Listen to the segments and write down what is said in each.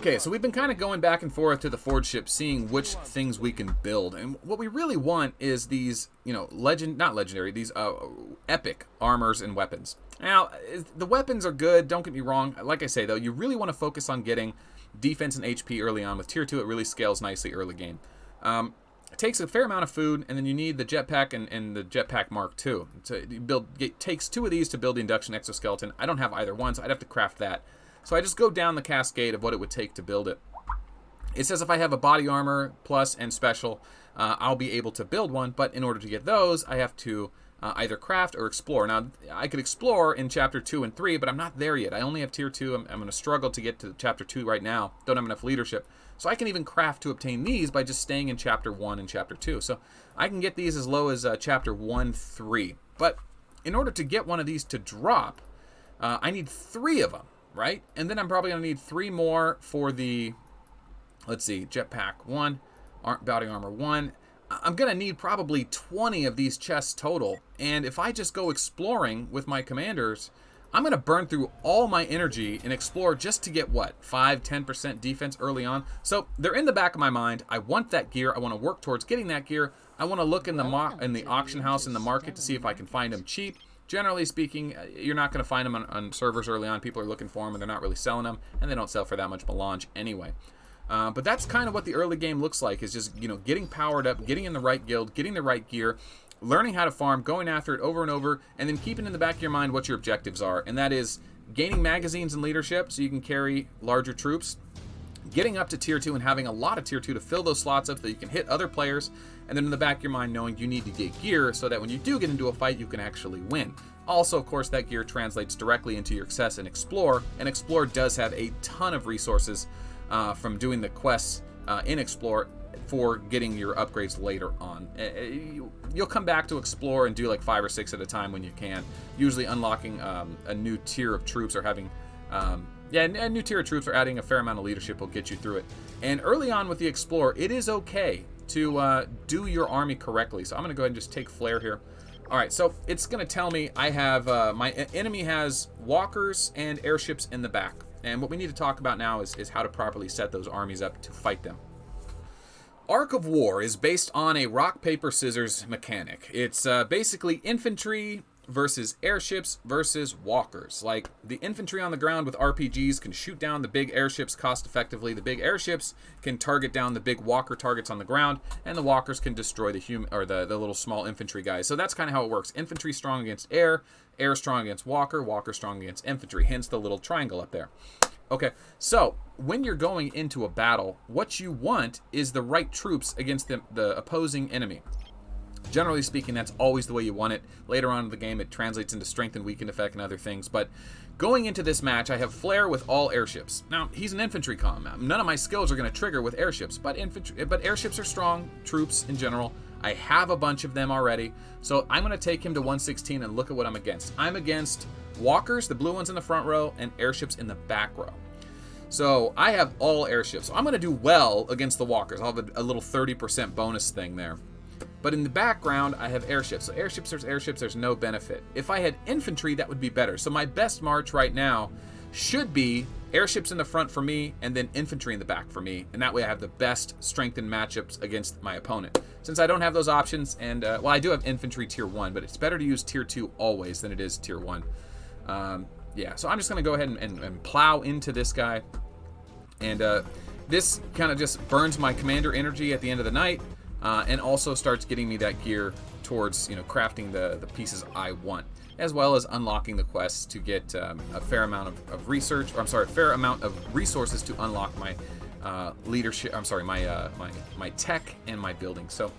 Okay, so we've been kind of going back and forth to the forge ship, seeing which things we can build. And what we really want is these, not legendary, these epic armors and weapons. Now, the weapons are good, don't get me wrong. Like I say, though, you really want to focus on getting defense and HP early on. With Tier 2, it really scales nicely early game. It takes a fair amount of food, and then you need the jetpack and the jetpack Mark II. It takes 2 of these to build the induction exoskeleton. I don't have either one, so I'd have to craft that. So I just go down the cascade of what it would take to build it. It says if I have a body armor plus and special, I'll be able to build one. But in order to get those, I have to either craft or explore. Now, I could explore in Chapter 2 and 3, but I'm not there yet. I only have Tier 2. I'm going to struggle to get to Chapter 2 right now. Don't have enough leadership. So I can even craft to obtain these by just staying in Chapter 1 and Chapter 2. So I can get these as low as Chapter 1-3. But in order to get one of these to drop, I need 3 of them. Right? And then I'm probably going to need 3 more for the, let's see, jetpack 1, body armor 1. I'm going to need probably 20 of these chests total. And if I just go exploring with my commanders, I'm going to burn through all my energy and explore just to get, what, 5-10% defense early on. So they're in the back of my mind. I want that gear. I want to work towards getting that gear. I want to look in the auction house in the market to see if I can find them cheap. Generally speaking, you're not going to find them on servers early on. People are looking for them, and they're not really selling them, and they don't sell for that much melange anyway. But that's kind of what the early game looks like, is just, getting powered up, getting in the right guild, getting the right gear, learning how to farm, going after it over and over, and then keeping in the back of your mind what your objectives are. And that is gaining magazines and leadership so you can carry larger troops, getting up to Tier 2 and having a lot of Tier 2 to fill those slots up so that you can hit other players, and then in the back of your mind knowing you need to get gear so that when you do get into a fight, you can actually win. Also, of course, that gear translates directly into your success in Explore, and Explore does have a ton of resources from doing the quests in Explore for getting your upgrades later on. You'll come back to Explore and do like 5 or 6 at a time when you can, usually unlocking a new tier of troops or having... a new tier of troops or adding a fair amount of leadership will get you through it. And early on with the Explorer, it is okay to do your army correctly. So I'm going to go ahead and just take Flare here. All right, so it's going to tell me I have, my enemy has walkers and airships in the back. And what we need to talk about now is how to properly set those armies up to fight them. Arc of War is based on a rock, paper, scissors mechanic. It's basically infantry versus airships versus walkers. Like, the infantry on the ground with RPGs can shoot down the big airships cost effectively. The big airships can target down the big walker targets on the ground, and the walkers can destroy the little small infantry guys. So that's kind of how it works. Infantry strong against air strong against walker strong against infantry, hence the little triangle up there. Okay, so when you're going into a battle, what you want is the right troops against the opposing enemy. Generally speaking, that's always the way you want it. Later on in the game, it translates into strength and weaken effect and other things. But going into this match, I have Flare with all airships. Now, he's an infantry comm. None of my skills are going to trigger with airships, but airships are strong troops in general. I have a bunch of them already. So I'm going to take him to 116 and look at what I'm against. I'm against walkers, the blue ones in the front row, and airships in the back row. So I have all airships. So I'm going to do well against the walkers. I'll have a little 30% bonus thing there. But in the background, I have airships. So airships, there's no benefit. If I had infantry, that would be better. So my best march right now should be airships in the front for me and then infantry in the back for me. And that way I have the best strengthened matchups against my opponent. Since I don't have those options, and, well, I do have infantry tier 1, but it's better to use tier 2 always than it is tier 1. Yeah, so I'm just going to go ahead and plow into this guy. And this kind of just burns my commander energy at the end of the night. And also starts getting me that gear towards, crafting the pieces I want, as well as unlocking the quests to get a fair amount of research, or a fair amount of resources to unlock my leadership. My tech and my building. So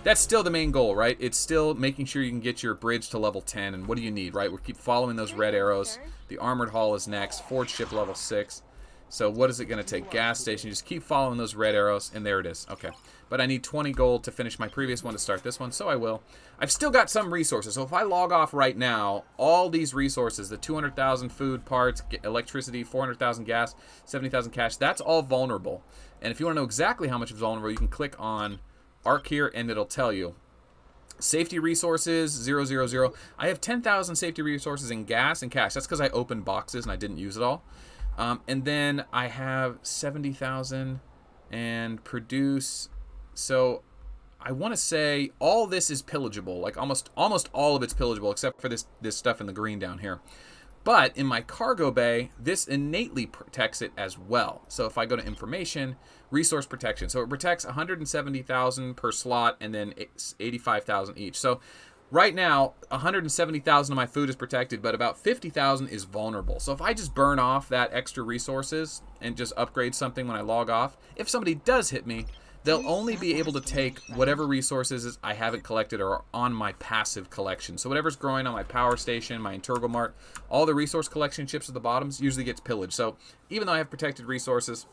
that's still the main goal, right? It's still making sure you can get your bridge to level 10. And what do you need, right? We keep following those red arrows. The armored hull is next. Forge ship level 6. So what is it going to take? Gas station. Just keep following those red arrows, and there it is. Okay. But I need 20 gold to finish my previous one to start this one, so I will. I've still got some resources, so if I log off right now, all these resources, the 200,000 food, parts, electricity, 400,000 gas, 70,000 cash, that's all vulnerable. And if you want to know exactly how much is vulnerable, you can click on Arc here, and it'll tell you. Safety resources, 000. I have 10,000 safety resources in gas and cash. That's because I opened boxes and I didn't use it all. And then I have 70,000 and produce. So I want to say all this is pillageable, like almost all of it's pillageable except for this stuff in the green down here. But in my cargo bay, this innately protects it as well. So if I go to information, resource protection. So it protects 170,000 per slot and then 85,000 each. So right now, 170,000 of my food is protected, but about 50,000 is vulnerable. So if I just burn off that extra resources and just upgrade something when I log off, if somebody does hit me, they'll only be able to take whatever resources I haven't collected or are on my passive collection. So whatever's growing on my power station, my Integral Mart, all the resource collection chips at the bottoms usually gets pillaged. So even though I have protected resources,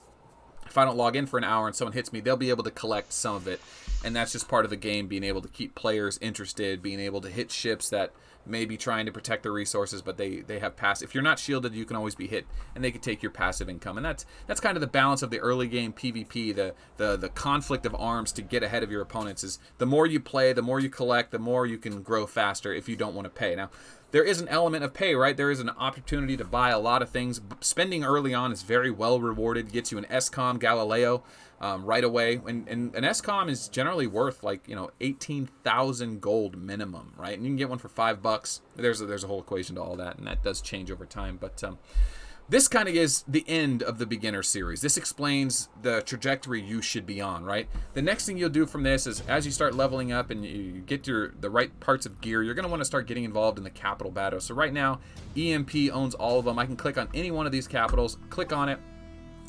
if I don't log in for an hour and someone hits me, they'll be able to collect some of it. And that's just part of the game, being able to keep players interested, being able to hit ships that may be trying to protect their resources, but they have passive. If you're not shielded, you can always be hit, and they can take your passive income. And that's kind of the balance of the early game PvP, the conflict of arms to get ahead of your opponents. Is the more you play, the more you collect, the more you can grow faster if you don't want to pay. Now, there is an element of pay, right? There is an opportunity to buy a lot of things. Spending early on is very well rewarded. Gets you an SCOM Galileo right away. And an SCOM is generally worth 18,000 gold minimum, right? And you can get one for $5. There's a whole equation to all that, and that does change over time. But this kind of is the end of the beginner series. This explains the trajectory you should be on, right? The next thing you'll do from this is, as you start leveling up and you get the right parts of gear, you're going to want to start getting involved in the capital battle. So right now, EMP owns all of them. I can click on any one of these capitals, click on it,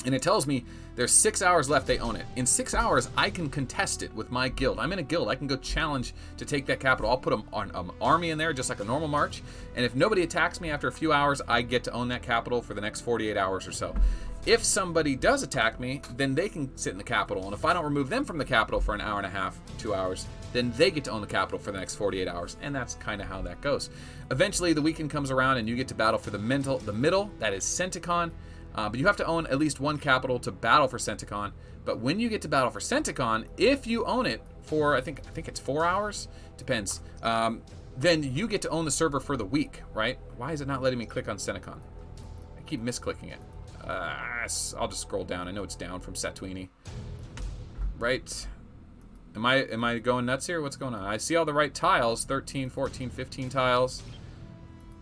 and it tells me there's 6 hours left they own it. In 6 hours, I can contest it with my guild. I'm in a guild. I can go challenge to take that capital. I'll put an army in there just like a normal march. And if nobody attacks me after a few hours, I get to own that capital for the next 48 hours or so. If somebody does attack me, then they can sit in the capital. And if I don't remove them from the capital for an hour and a half, 2 hours, then they get to own the capital for the next 48 hours. And that's kind of how that goes. Eventually, the weekend comes around and you get to battle for the middle. That is Centicon. But you have to own at least one capital to battle for Centicon. But when you get to battle for Centicon, if you own it for, I think it's 4 hours, depends, then you get to own the server for the week, right? Why is it not letting me click on Centicon? I keep misclicking it. I'll just scroll down. I know it's down from Satuini. Right? Am I going nuts here? What's going on? I see all the right tiles, 13, 14, 15 tiles.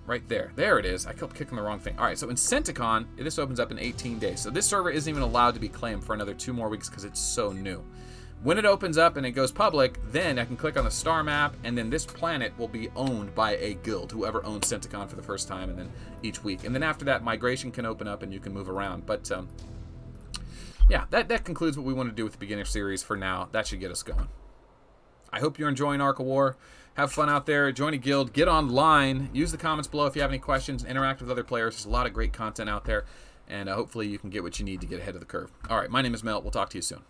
Right there. There it is. I kept clicking the wrong thing. All right, so in Centicon, this opens up in 18 days. So this server isn't even allowed to be claimed for another 2 more weeks because it's so new. When it opens up and it goes public, then I can click on the star map, and then this planet will be owned by a guild, whoever owns Centicon for the first time, and then each week. And then after that, migration can open up and you can move around. But yeah, that concludes what we want to do with the beginner series for now. That should get us going. I hope you're enjoying Ark of War. Have fun out there. Join a guild. Get online. Use the comments below if you have any questions. Interact with other players. There's a lot of great content out there. And hopefully you can get what you need to get ahead of the curve. All right, my name is Melt. We'll talk to you soon.